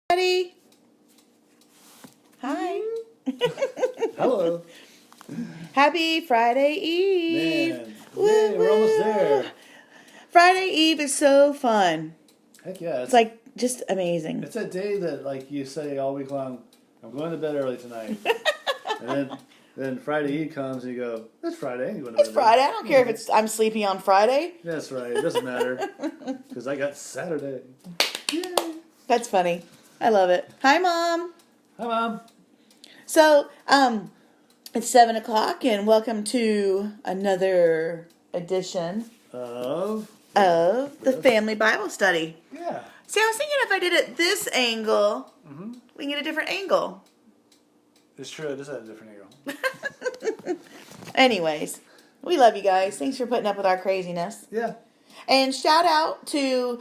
Buddy. Hi. Hello. Happy Friday Eve. Man. Yay, we're almost there. Friday Eve is so fun. Heck yeah. It's like just amazing. It's a day that like you say all week long, I'm going to bed early tonight. and then Friday Eve comes and you go, it's Friday. You go to It's bed Friday. early. I don't care if I'm sleepy on Friday. That's right. It doesn't matter. Because I got Saturday. Yay. That's funny. I love it. Hi, Mom. Hi, Mom. So, it's 7 o'clock and welcome to another edition Of the Family Bible Study. Yeah. See, I was thinking if I did it this angle, we can get a different angle. It's true. It is at a different angle. Anyways, we love you guys. Thanks for putting up with our craziness. Yeah. And shout out to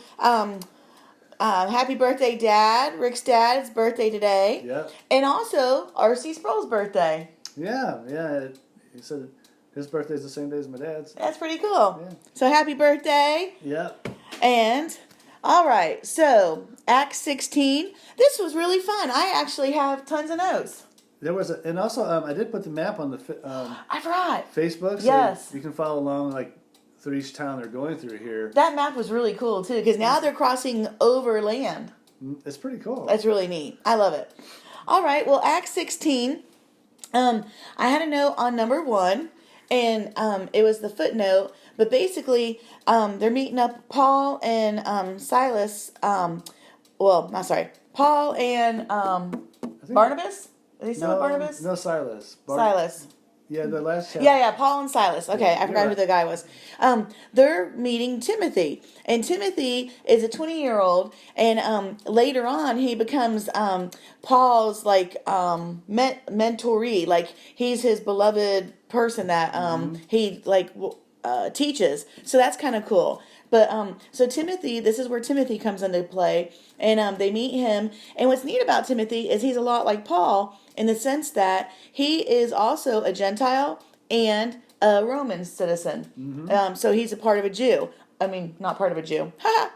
happy birthday, Dad. Rick's dad's birthday today. Yep. And also R.C. Sproul's birthday. Yeah. Yeah. He said his birthday's the same day as my dad's. That's pretty cool. Yeah. So happy birthday. Yep. And all right, so Acts 16. This was really fun. I actually have tons of notes. There was and also I did put the map on the I forgot. Facebook. So Yes. you can follow along like through each town they're going through here. That map was really cool too because now they're crossing over land. It's pretty cool. That's really neat. I love it. All right, well, Acts 16. I had a note on number 1, and it was the footnote. But basically, they're meeting up Paul and Silas. Paul and Barnabas. Are they still with Barnabas? No, Silas. Silas. Yeah, the last chapter. Yeah, Paul and Silas. Okay, I forgot you're who the guy was. They're meeting Timothy, and Timothy is a 20-year-old, and later on he becomes Paul's mentoree. Like he's his beloved person that he teaches. So that's kind of cool. But so Timothy, this is where Timothy comes into play, and they meet him. And what's neat about Timothy is he's a lot like Paul in the sense that he is also a Gentile and a Roman citizen. So he's a part of a Jew. I mean, not part of a Jew.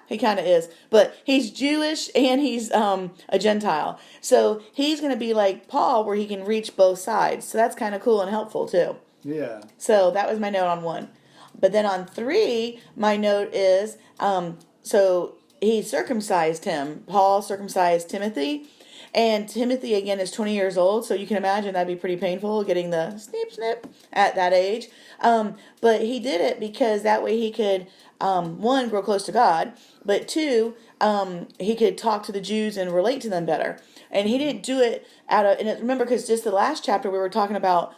He kind of is. But he's Jewish and he's a Gentile. So he's going to be like Paul where he can reach both sides. So that's kind of cool and helpful too. Yeah. So that was my note on 1. But then on 3, my note is, so he circumcised him. Paul circumcised Timothy. And Timothy, again, is 20 years old. So you can imagine that'd be pretty painful getting the snip at that age. But he did it because that way he could, 1, grow close to God. But 2, he could talk to the Jews and relate to them better. And he didn't do it remember, because just the last chapter we were talking about,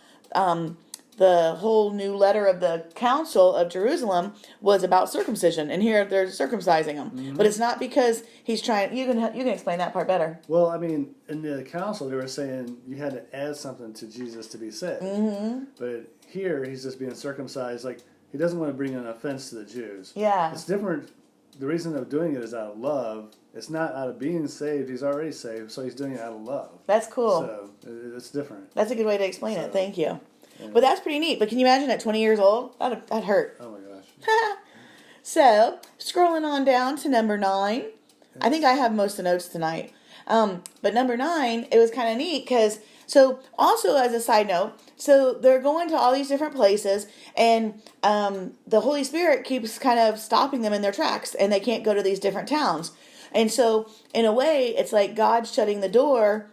the whole new letter of the Council of Jerusalem was about circumcision, and here they're circumcising him. But it's not because he's trying. You can explain that part better. Well, I mean, in the council they were saying you had to add something to Jesus to be saved. But here he's just being circumcised. Like he doesn't want to bring an offense to the Jews. Yeah, It's different. The reason of doing it is out of love. It's not out of being saved. He's already saved, so he's doing it out of love. that's cool. So it's different. That's a good way to explain it. Thank you. Yeah. But that's pretty neat. But can you imagine at 20 years old? That'd hurt. Oh my gosh. So, scrolling on down to number 9. I think I have most of the notes tonight. But number 9, it was kind of neat because, so also as a side note, so they're going to all these different places and the Holy Spirit keeps kind of stopping them in their tracks and they can't go to these different towns. And so, in a way, it's like God shutting the door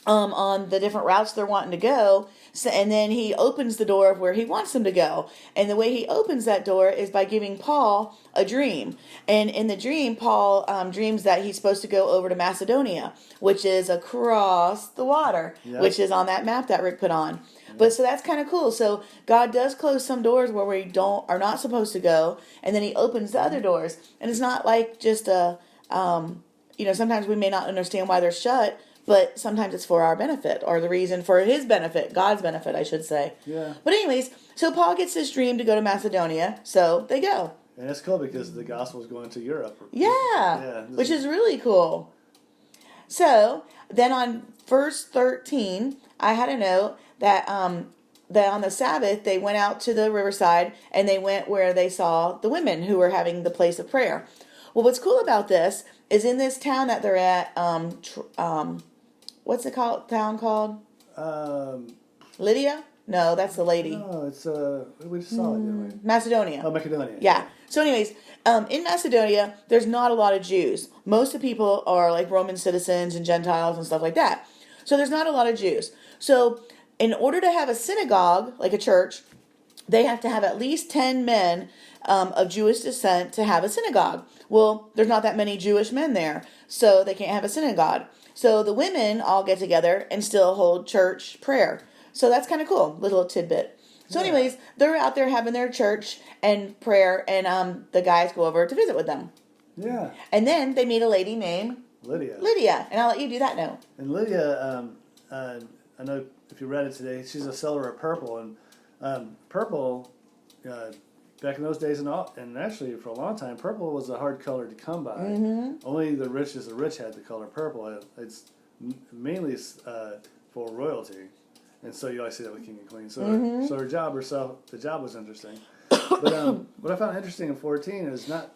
on the different routes they're wanting to go. So, and then he opens the door of where he wants them to go. And the way he opens that door is by giving Paul a dream. And in the dream, Paul dreams that he's supposed to go over to Macedonia, which is across the water, which is on that map that Rick put on. But so that's kind of cool. So God does close some doors where we are not supposed to go. And then he opens the other doors. And it's not like just sometimes we may not understand why they're shut, but sometimes it's for our benefit, or the reason for his benefit, God's benefit, I should say. Yeah. But anyways, so Paul gets this dream to go to Macedonia, so they go. And it's cool because the gospel is going to Europe. Yeah, which is really cool. So then on verse 13, I had a note that that on the Sabbath they went out to the riverside and they went where they saw the women who were having the place of prayer. Well, what's cool about this is in this town that they're at. What's the town called? Lydia? No, that's the lady. No, it's we just saw it, didn't we? Macedonia. Oh, Macedonia. Yeah. So, anyways, in Macedonia, there's not a lot of Jews. Most of the people are like Roman citizens and Gentiles and stuff like that. So there's not a lot of Jews. So in order to have a synagogue, like a church, they have to have at least 10 men of Jewish descent to have a synagogue. Well, there's not that many Jewish men there, so they can't have a synagogue. So the women all get together and still hold church prayer. So that's kind of cool, little tidbit. So anyways, they're out there having their church and prayer, and the guys go over to visit with them. Yeah. And then they meet a lady named Lydia. And I'll let you do that now. And Lydia, I know if you read it today, she's a seller of purple, and purple, back in those days and actually for a long time, purple was a hard color to come by. Mm-hmm. Only the richest of the rich had the color purple. It's mainly for royalty, and so you always see that with king and queen. So, so her job herself, the job was interesting. But what I found interesting in 14 is not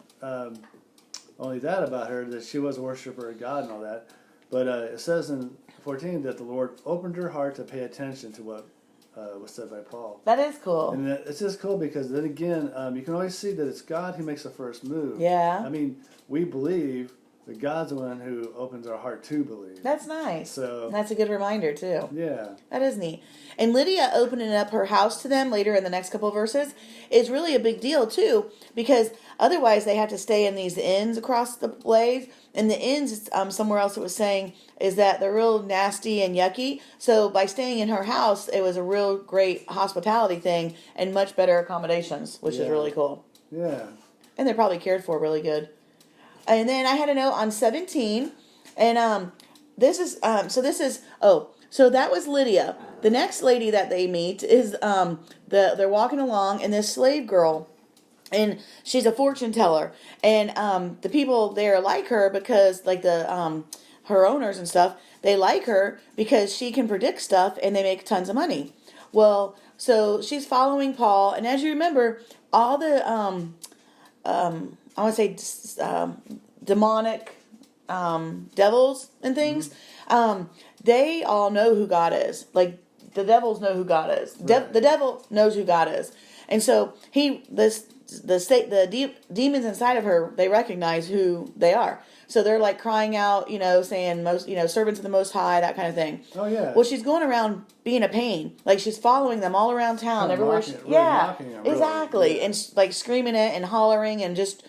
only that about her, that she was a worshiper of God and all that, but it says in 14 that the Lord opened her heart to pay attention to what was said by Paul. That is cool. And it's just cool because then again, you can always see that it's God who makes the first move. Yeah. I mean, we believe that God's the one who opens our heart to believe. That's nice. So that's a good reminder too. Yeah. That is neat. And Lydia opening up her house to them later in the next couple of verses is really a big deal too, because otherwise they have to stay in these inns across the ways. And the inns, somewhere else it was saying, is that they're real nasty and yucky. So by staying in her house, it was a real great hospitality thing and much better accommodations, which is really cool. Yeah. And they're probably cared for really good. And then I had a note on 17, and so that was Lydia. The next lady that they meet is they're walking along, and this slave girl, and she's a fortune teller, and the people there like her because like the her owners and stuff, they like her because she can predict stuff and they make tons of money. Well, so she's following Paul, and as you remember, all the I want to say demonic devils and things, they all know who God is. Like, the devils know who God is. Right. The devil knows who God is. And so the demons inside of her, they recognize who they are. So they're like crying out, saying servants of the Most High, that kind of thing. Oh yeah. Well, she's going around being a pain. Like, she's following them all around town, everywhere. Mocking them, exactly, really. and like screaming it and hollering and just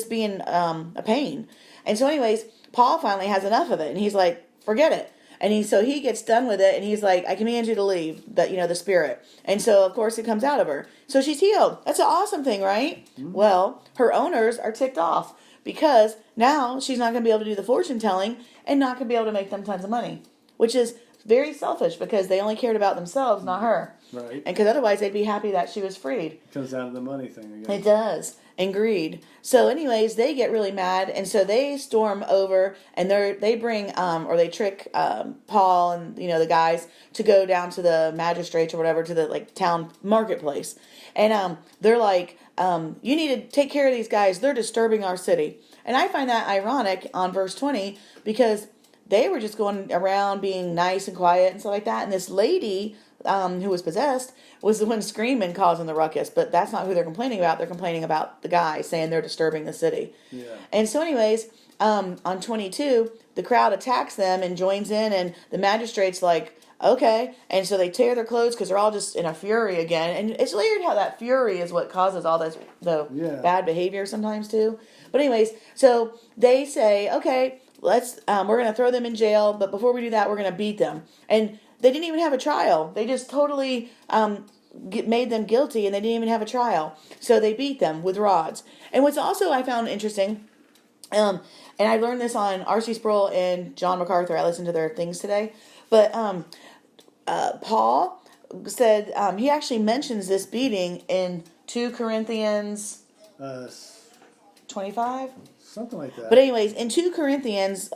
being a pain. And so, anyways, Paul finally has enough of it, and he's like, "Forget it." And he gets done with it, and he's like, "I command you to leave." The spirit. And so, of course, it comes out of her. So she's healed. That's an awesome thing, right? Mm-hmm. Well, her owners are ticked off because now she's not going to be able to do the fortune telling and not going to be able to make them tons of money, which is very selfish because they only cared about themselves, not her. Right. And because otherwise they'd be happy that she was freed. Comes down to the money thing again. It does. And greed. So anyways, they get really mad, and so they storm over, and they bring or they trick Paul and the guys to go down to the magistrates or whatever, to the like town marketplace. And they're like, you need to take care of these guys. They're disturbing our city. And I find that ironic on verse 20 because they were just going around being nice and quiet and stuff like that. And this lady who was possessed was the one screaming, causing the ruckus. But that's not who they're complaining about. They're complaining about the guy, saying they're disturbing the city. Yeah. And so anyways, on 22, the crowd attacks them and joins in. And the magistrate's like, okay. And so they tear their clothes because they're all just in a fury again. And it's weird how that fury is what causes all this bad behavior sometimes too. But anyways, so they say, okay, we're going to throw them in jail. But before we do that, we're going to beat them. And they didn't even have a trial. They just totally made them guilty, and they didn't even have a trial. So they beat them with rods. And what's also I found interesting, and I learned this on R.C. Sproul and John MacArthur. I listened to their things today. But Paul said he actually mentions this beating in 2 Corinthians 25? Something like that. But anyways, in 2 Corinthians,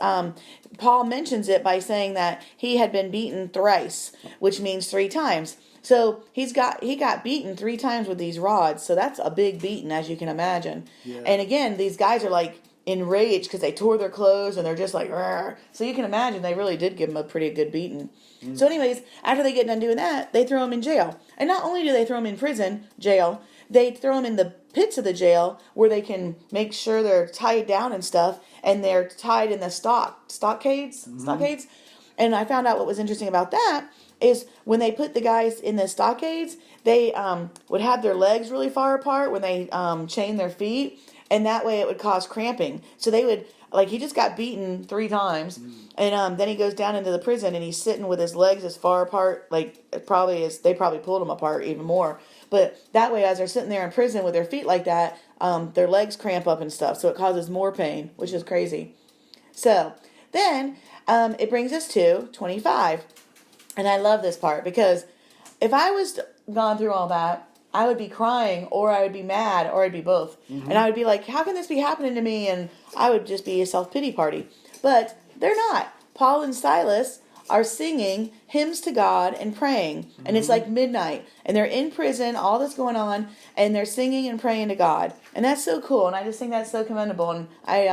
Paul mentions it by saying that he had been beaten thrice, which means 3 times. So he got beaten 3 times with these rods. So that's a big beating, as you can imagine. Yeah. And again, these guys are like enraged because they tore their clothes and they're just like, "Rrr." So you can imagine they really did give him a pretty good beating. So anyways, after they get done doing that, they throw him in jail. And not only do they throw him in prison, jail, they throw him in the pits of the jail where they can make sure they're tied down and stuff, and they're tied in the stockades. And I found out what was interesting about that is when they put the guys in the stockades, they would have their legs really far apart when they chain their feet, and that way it would cause cramping. So they would, like, he just got beaten 3 times, and then he goes down into the prison and he's sitting with his legs as far apart, like they probably pulled him apart even more. But that way, as they're sitting there in prison with their feet like that, their legs cramp up and stuff, so it causes more pain, which is crazy. So then it brings us to 25. And I love this part because if I was gone through all that, I would be crying or I would be mad or I'd be both. And I would be like, how can this be happening to me? And I would just be a self-pity party. But they're not. Paul and Silas are singing hymns to God and praying. And it's like midnight. And they're in prison, all that's going on, and they're singing and praying to God. And that's so cool. And I just think that's so commendable. And I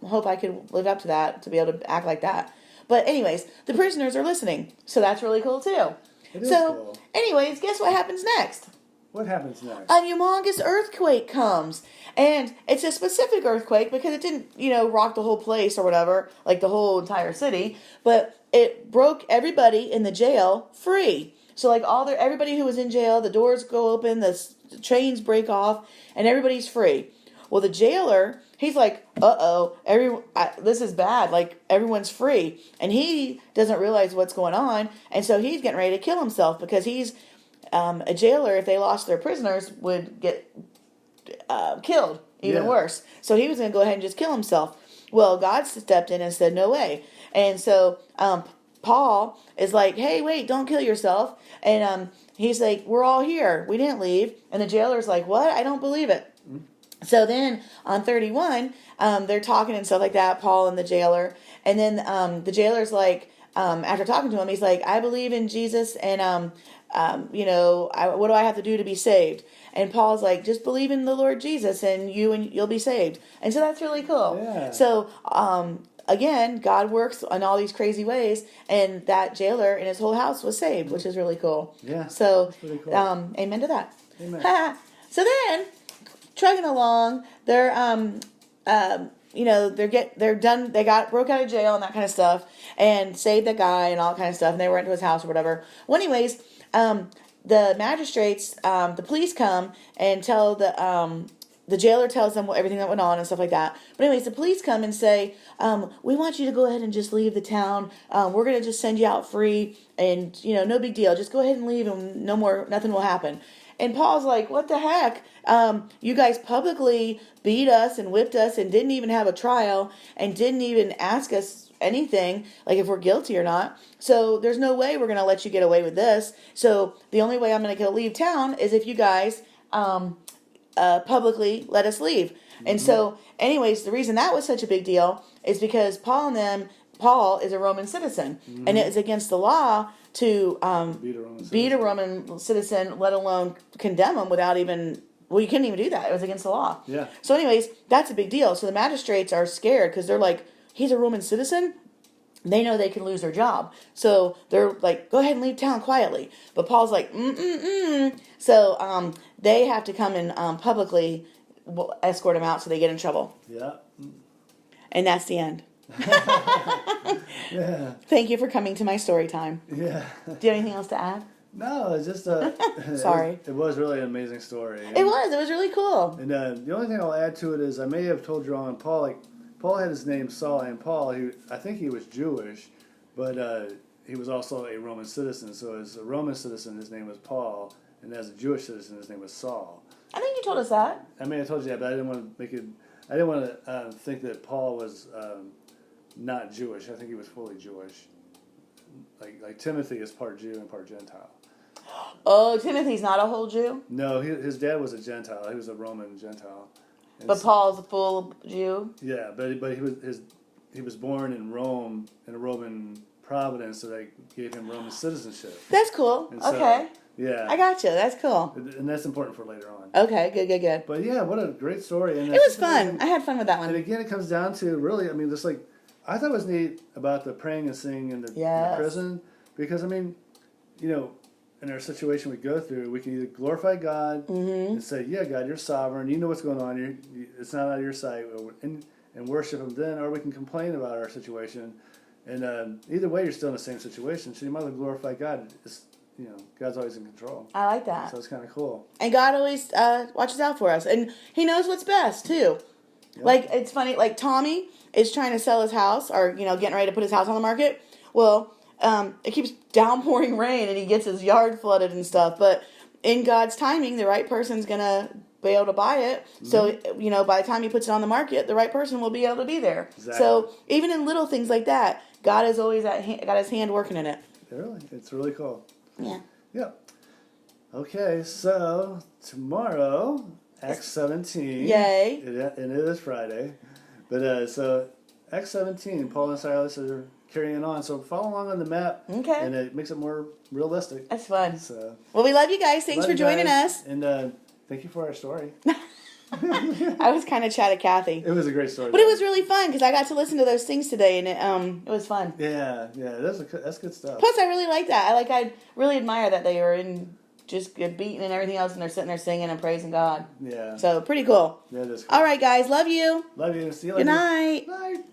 hope I could live up to that, to be able to act like that. But anyways, the prisoners are listening. So that's really cool too. It is cool. Anyways, guess what happens next? What happens next? A humongous earthquake comes. And it's a specific earthquake because it didn't, rock the whole place or whatever, like the whole entire city. But it broke everybody in the jail free. So like everybody who was in jail, the doors go open, the chains break off, and everybody's free. Well, the jailer, he's like, uh-oh, this is bad. Like, everyone's free. And he doesn't realize what's going on. And so he's getting ready to kill himself because he's a jailer. If they lost their prisoners, would get killed, even worse. So he was going to go ahead and just kill himself. Well, God stepped in and said, no way. And so Paul is like, hey, wait, don't kill yourself. And he's like, we're all here. We didn't leave. And the jailer's like, what? I don't believe it. So then on 31, they're talking and stuff like that, Paul and the jailer. And then the jailer's like, after talking to him, he's like, I believe in Jesus and, what do I have to do to be saved? And Paul's like, just believe in the Lord Jesus and you'll be saved. And so that's really cool. Yeah. So, again, God works in all these crazy ways, and that jailer and his whole house was saved, which is really cool. Yeah. So, that's really cool. Amen to that. Amen. So then, trucking along, they're they're done. They broke out of jail and that kind of stuff, and saved the guy and all that kind of stuff. And they went to his house or whatever. Well, anyways, the magistrates, the police come and tell the jailer tells them everything that went on and stuff like that. But anyways, the police come and say, we want you to go ahead and just leave the town. We're going to just send you out free, and no big deal. Just go ahead and leave, and nothing will happen. And Paul's like, what the heck? You guys publicly beat us and whipped us and didn't even have a trial and didn't even ask us anything, like if we're guilty or not. So there's no way we're going to let you get away with this. So the only way I'm going to leave town is if you guys publicly let us leave. Mm-hmm. And so anyways, the reason that was such a big deal is because Paul is a Roman citizen, mm-hmm. and it is against the law to beat a Roman citizen, let alone condemn him without even, you couldn't even do that. It was against the law. Yeah. So anyways, that's a big deal. So the magistrates are scared because they're like, he's a Roman citizen. They know they can lose their job. So they're like, go ahead and leave town quietly. But Paul's like, So they have to come and publicly escort him out so they get in trouble. Yeah. And that's the end. Yeah. Thank you for coming to my story time. Yeah. Do you have anything else to add? No, it's just Sorry. It was really an amazing story. It was really cool. And the only thing I'll add to it is I may have told you wrong. Paul had his name Saul, and Paul, I think he was Jewish, but he was also a Roman citizen. So as a Roman citizen, his name was Paul, and as a Jewish citizen, his name was Saul. I think you told us that. I may have told you that, but I didn't want to make it. I didn't want to think that Paul was not Jewish. I think he was fully Jewish. Like Timothy is part Jew and part Gentile. Oh, Timothy's not a whole Jew? No, his dad was a Gentile. He was a Roman Gentile. And but Paul's a full Jew? Yeah, but he was born in Rome in a Roman providence, so they gave him Roman citizenship. That's cool. And okay. Yeah. I gotcha. That's cool. And that's important for later on. Okay, good. But yeah, what a great story. And It was fun. I had fun with that And one. again, it comes down to really, I mean, just like, I thought it was neat about the praying and singing in the Yes. prison. Because, I mean, you know, in our situation we go through, we can either glorify God and say, yeah, God, you're sovereign. You know what's going on. It's not out of your sight. And worship Him then. Or we can complain about our situation. And either way, you're still in the same situation. So you might as well glorify God. You know, God's always in control. I like that. So it's kind of cool. And God always watches out for us. And He knows what's best, too. Yep. Like, it's funny, like Tommy is trying to sell his house or, you know, getting ready to put his house on the market. Well, it keeps downpouring rain and he gets his yard flooded and stuff. But in God's timing, the right person's going to be able to buy it. Mm-hmm. So, you know, by the time he puts it on the market, the right person will be able to be there. Exactly. So even in little things like that, God is always got His hand working in it. It's really cool. Yeah. Yep. Okay, so tomorrow, Acts 17. Yay. And it is Friday. But so Acts 17, Paul and Silas are carrying on. So follow along on the map. Okay. And it makes it more realistic. That's fun. So, Well, we love you guys. Thanks for joining us. And thank you for our story. I was kind of chatty Cathy. It was a great story. But it was really fun because I got to listen to those things today, and it was fun. Yeah, that's good stuff. Plus, I really like that. I really admire that they were in just good beating and everything else, and they're sitting there singing and praising God. Yeah. So pretty cool. Yeah, it is cool. All right, guys, love you. Love you. See you later. Good night. Night.